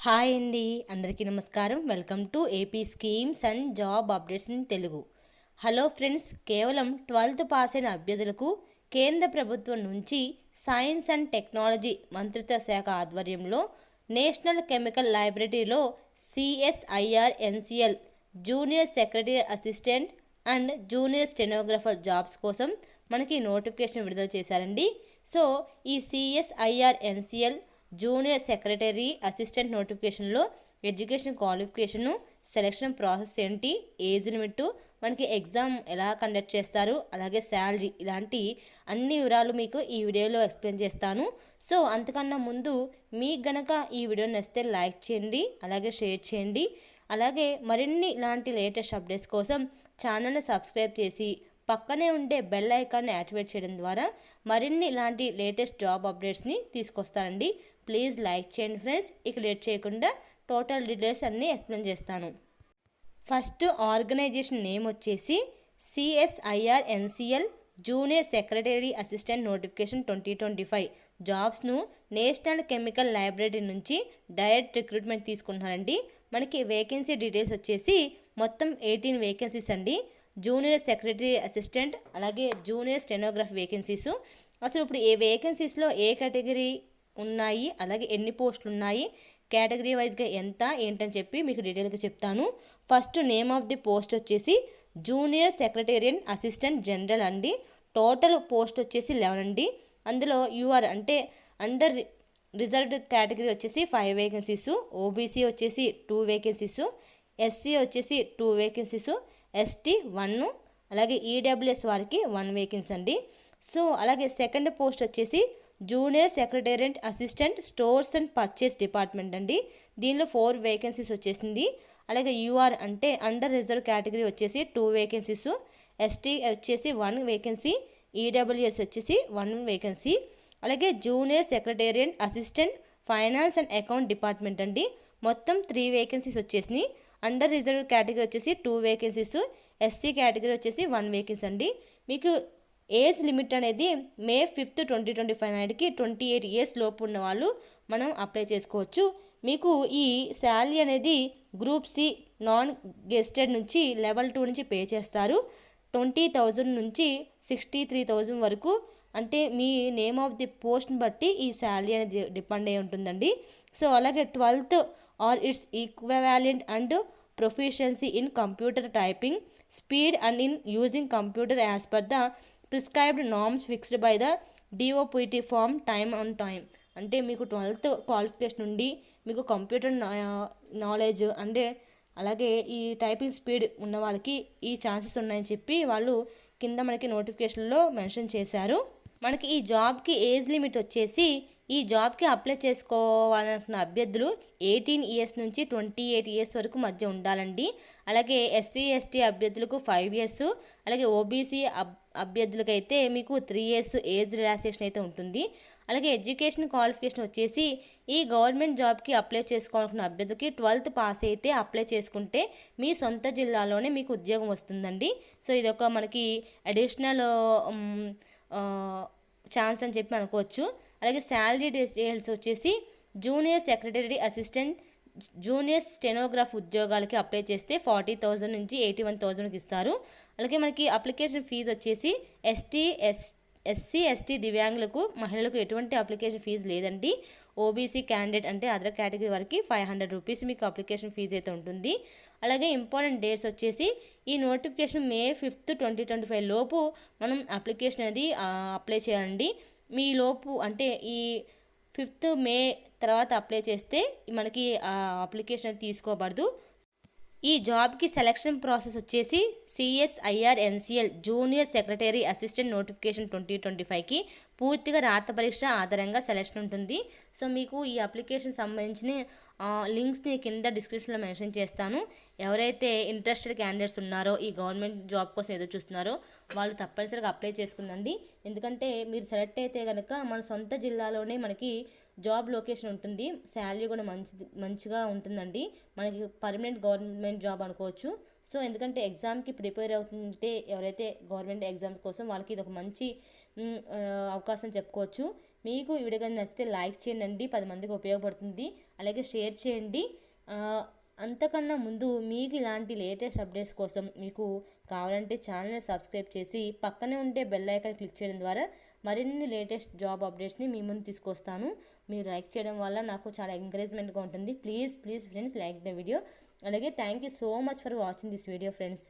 Hi అండి, అందరికీ నమస్కారం. Welcome to AP schemes and job updates in Telugu. Hello friends, కేవలం 12th పాస్ అయిన అభ్యర్థులకు కేంద్ర ప్రభుత్వం నుంచి సైన్స్ అండ్ టెక్నాలజీ మంత్రిత్వ శాఖ ఆధ్వర్యంలో నేషనల్ కెమికల్ లైబ్రరీలో CSIR NCL junior secretary assistant and junior stenographer jobs కోసం మనకి నోటిఫికేషన్ విడుదల చేశారండి. సో ఈ CSIR NCL junior secretary assistant నోటిఫికేషన్లో ఎడ్యుకేషన్ క్వాలిఫికేషను, సెలక్షన్ ప్రాసెస్ ఏంటి, ఏజ్ లిమిట్, మనకి ఎగ్జామ్ ఎలా కండక్ట్ చేస్తారు, అలాగే శాలరీ, ఇలాంటి అన్ని వివరాలు మీకు ఈ వీడియోలో ఎక్స్ప్లెయిన్ చేస్తాను. సో అంతకన్నా ముందు మీకు గనక ఈ వీడియో నచ్చితే లైక్ చేయండి, అలాగే షేర్ చేయండి. అలాగే మరిన్ని ఇలాంటి లేటెస్ట్ అప్డేట్స్ కోసం ఛానల్ని సబ్స్క్రైబ్ చేసి పక్కనే ఉండే బెల్ ఐకాన్ని యాక్టివేట్ చేయడం ద్వారా మరిన్ని ఇలాంటి లేటెస్ట్ జాబ్ అప్డేట్స్ని తీసుకొస్తానండి. ప్లీజ్ లైక్ చేయండి ఫ్రెండ్స్. ఇక లేట్ చేయకుండా టోటల్ డీటెయిల్స్ అన్నీ ఎక్స్ప్లెయిన్ చేస్తాను. ఫస్ట్ ఆర్గనైజేషన్ నేమ్ వచ్చేసి CSIR NCL junior secretary assistant notification 2025 జాబ్స్ను నేషనల్ కెమికల్ లైబ్రరీ నుంచి డైరెక్ట్ రిక్రూట్మెంట్ తీసుకుంటున్నారండి. మనకి వేకెన్సీ డీటెయిల్స్ వచ్చేసి మొత్తం 18 వేకెన్సీస్ అండి. జూనియర్ సెక్రటరీ అసిస్టెంట్, అలాగే జూనియర్ స్టెనోగ్రాఫ్ వేకెన్సీస్. అసలు ఇప్పుడు ఏ వేకెన్సీస్లో ఏ కేటగిరీ ఉన్నాయి, అలాగే ఎన్ని పోస్టులు ఉన్నాయి, కేటగిరీ వైజ్గా ఎంత ఏంటని చెప్పి మీకు డీటెయిల్గా చెప్తాను. First name of the post వచ్చేసి జూనియర్ సెక్రటేరియన్ అసిస్టెంట్ జనరల్ అండి. టోటల్ పోస్ట్ వచ్చేసి 11 అండి. అందులో యూఆర్ అంటే అండర్ రిజర్వ్డ్ కేటగిరీ వచ్చేసి 5 వేకెన్సీస్, ఓబీసీ వచ్చేసి 2 వేకెన్సీస్, ఎస్సీ వచ్చేసి 2 వేకెన్సీస్, ఎస్టీ 1, అలాగే ఈడబ్ల్యూఎస్ వారికి 1 వేకెన్సీ అండి. సో అలాగే సెకండ్ పోస్ట్ వచ్చేసి junior secretariat assistant stores and purchase department అండి. దీనిలో 4 వేకెన్సీస్ వచ్చేసింది. అలాగే యూఆర్ అంటే అండర్ రిజర్వ్ కేటగిరీ వచ్చేసి 2 వేకెన్సీస్, ఎస్టీ వచ్చేసి 1 వేకెన్సీ, ఈడబ్ల్యూఎస్ వచ్చేసి 1 వేకెన్సీ. అలాగే junior secretariat assistant finance and account department అండి. మొత్తం 3 వేకెన్సీస్ వచ్చేసినాయి. అండర్ రిజర్వ్ కేటగిరీ వచ్చేసి 2 వేకెన్సీస్, ఎస్సీ కేటగిరీ వచ్చేసి 1 వేకెన్సీ అండి. మీకు ఏజ్ లిమిట్ అనేది May 5, 2025 నాటికి 28 ఇయర్స్ లోపు ఉన్న వాళ్ళు మనం అప్లై చేసుకోవచ్చు. మీకు ఈ శాలరీ అనేది గ్రూప్ సి నాన్ గెస్టెడ్ నుంచి లెవెల్ 2 నుంచి పే చేస్తారు. 20,000 నుంచి 63,000 వరకు, అంటే మీ నేమ్ ఆఫ్ ది పోస్ట్ని బట్టి ఈ శాలరీ అనేది డిపెండ్ అయి ఉంటుందండి. సో అలాగే 12th or it's equivalent and proficiency in computer typing speed and in using computer as per the prescribed norms fixed by the DOPT form time on time. అంటే మీకు 12th qualification నుండి మీకు computer knowledge అంటే అలాగే ఈ typing speed ఉన్న వాళ్ళకి ఈ ఛాన్సెస్ ఉన్నాయని చెప్పి వాళ్ళు కింద మనకి నోటిఫికేషన్లో మెన్షన్ చేశారు. మనకి ఈ జాబ్కి ఏజ్ లిమిట్ వచ్చేసి ఈ జాబ్కి అప్లై చేసుకోవాలనుకున్న అభ్యర్థులు 18 ఇయర్స్ నుంచి 28 ఇయర్స్ వరకు మధ్య ఉండాలండి. అలాగే ఎస్సీ ఎస్టీ అభ్యర్థులకు 5 ఇయర్స్, అలాగే ఓబీసీ అభ్యర్థులకైతే మీకు 3 ఇయర్స్ ఏజ్ రిలాక్సేషన్ అయితే ఉంటుంది. అలాగే ఎడ్యుకేషన్ క్వాలిఫికేషన్ వచ్చేసి ఈ గవర్నమెంట్ జాబ్కి అప్లై చేసుకోవాలనుకున్న అభ్యర్థికి 12th పాస్ అయితే అప్లై చేసుకుంటే మీ సొంత జిల్లాలోనే మీకు ఉద్యోగం వస్తుందండి. సో ఇదొక మనకి అడిషనల్ ఛాన్స్ అని చెప్పి అనుకోవచ్చు. అలాగే శాలరీ డీటెయిల్స్ వచ్చేసి junior secretary assistant, junior stenograph ఉద్యోగాలకి అప్లై చేస్తే 40,000 నుంచి 81,000కి ఇస్తారు. అలాగే మనకి అప్లికేషన్ ఫీజు వచ్చేసి ఎస్సీ ఎస్టీ దివ్యాంగులకు, మహిళలకు ఎటువంటి అప్లికేషన్ ఫీజు లేదండి. ఓబీసీ క్యాండిడేట్ అంటే అదర్ కేటగిరీ వారికి 500 రూపీస్ మీకు అప్లికేషన్ ఫీజు అయితే ఉంటుంది. అలాగే ఇంపార్టెంట్ డేట్స్ వచ్చేసి ఈ నోటిఫికేషన్ May 5, 2025 లోపు మనం అప్లికేషన్ అనేది అప్లై చేయాలండి. మీ లోపు అంటే ఈ 5th May తర్వాత అప్లై చేస్తే మనకి అప్లికేషన్ అనేది తీసుకోబడదు. ఈ జాబ్కి సెలక్షన్ ప్రాసెస్ వచ్చేసి CSIR NCL junior secretary assistant notification 2025కి పూర్తిగా రాత పరీక్ష ఆధారంగా సెలక్షన్ ఉంటుంది. సో మీకు ఈ అప్లికేషన్ సంబంధించిన లింక్స్ని కింద డిస్క్రిప్షన్లో మెన్షన్ చేస్తాను. ఎవరైతే ఇంట్రెస్టెడ్ క్యాండిడేట్స్ ఉన్నారో, ఈ గవర్నమెంట్ జాబ్ కోసం ఎదురు చూస్తున్నారో వాళ్ళు తప్పనిసరిగా అప్లై చేసుకుందండి. ఎందుకంటే మీరు సెలెక్ట్ అయితే కనుక మన సొంత జిల్లాలోనే మనకి జాబ్ లొకేషన్ ఉంటుంది, శాలరీ కూడా మంచిగా ఉంటుందండి. మనకి పర్మనెంట్ గవర్నమెంట్ జాబ్ అనుకోవచ్చు. సో ఎందుకంటే ఎగ్జామ్కి ప్రిపేర్ అవుతుంటే ఎవరైతే గవర్నమెంట్ ఎగ్జామ్ కోసం వాళ్ళకి ఇది ఒక మంచి అవకాశం చెప్పుకోవచ్చు. మీకు ఈ వీడియో కానీ నచ్చితే లైక్ చేయండి, 10 మందికి ఉపయోగపడుతుంది. అలాగే షేర్ చేయండి. అంతకన్నా ముందు మీకు ఇలాంటి లేటెస్ట్ అప్డేట్స్ కోసం మీకు కావాలంటే ఛానల్ని సబ్స్క్రైబ్ చేసి పక్కనే ఉంటే బెల్ ఐకాన్ క్లిక్ చేయడం ద్వారా మరిన్ని లేటెస్ట్ జాబ్ అప్డేట్స్ని మీ ముందు తీసుకొస్తాను. మీరు లైక్ చేయడం వల్ల నాకు చాలా ఎంకరేజ్మెంట్గా ఉంటుంది. Please friends, like the video. అలాగే thank you so much for watching this video friends.